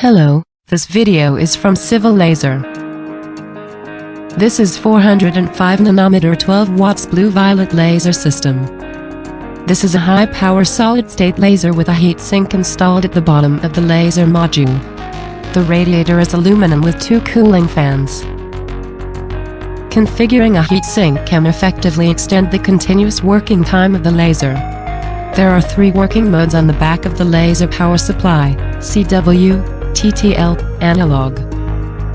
Hello, this video is from Civil Laser. This is 405nm 12 watts blue-violet laser system. This is a high-power solid-state laser with a heat sink installed at the bottom of the laser module. The radiator is aluminum with 2 cooling fans. Configuring a heat sink can effectively extend the continuous working time of the laser. There are 3 working modes on the back of the laser power supply: CW, TTL, analog.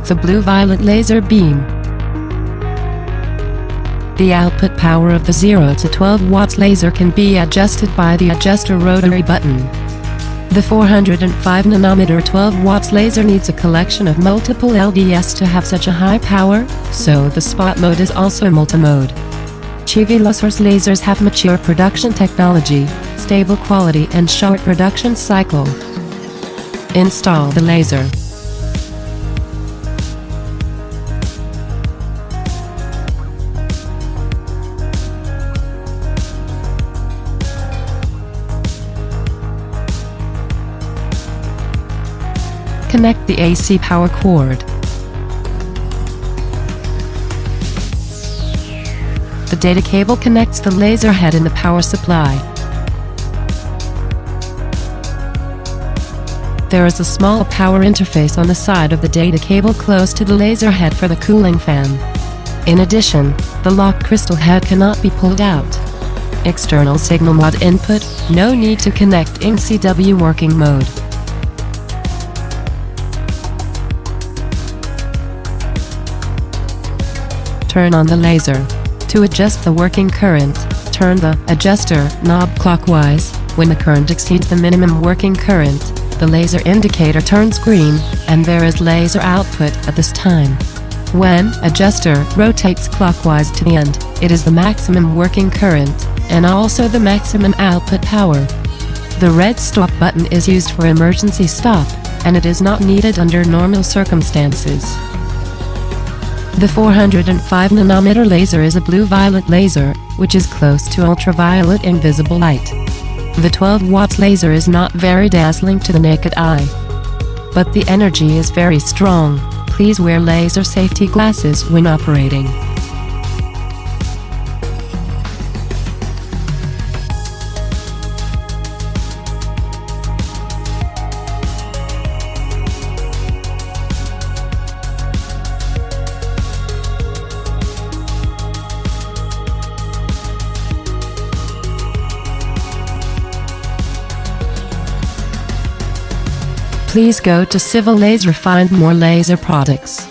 The blue-violet laser beam. The output power of the 0 to 12 watts laser can be adjusted by the adjuster rotary button. The 405nm 12 watts laser needs a collection of multiple LDS to have such a high power, so the spot mode is also multi-mode. Chivilosaur's lasers have mature production technology, stable quality and short production cycle. Install the laser. Connect the AC power cord. The data cable connects the laser head and the power supply. There is a small power interface on the side of the data cable close to the laser head for the cooling fan. In addition, the lock crystal head cannot be pulled out. External signal mod input, no need to connect in CW working mode. Turn on the laser. To adjust the working current, turn the adjuster knob clockwise. When the current exceeds the minimum working current, the laser indicator turns green, and there is laser output at this time. When adjuster rotates clockwise to the end, it is the maximum working current, and also the maximum output power. The red stop button is used for emergency stop, and it is not needed under normal circumstances. The 405nm laser is a blue-violet laser, which is close to ultraviolet invisible light. The 12 watts laser is not very dazzling to the naked eye, but the energy is very strong. Please wear laser safety glasses when operating. Please go to Civil Laser, find more laser products.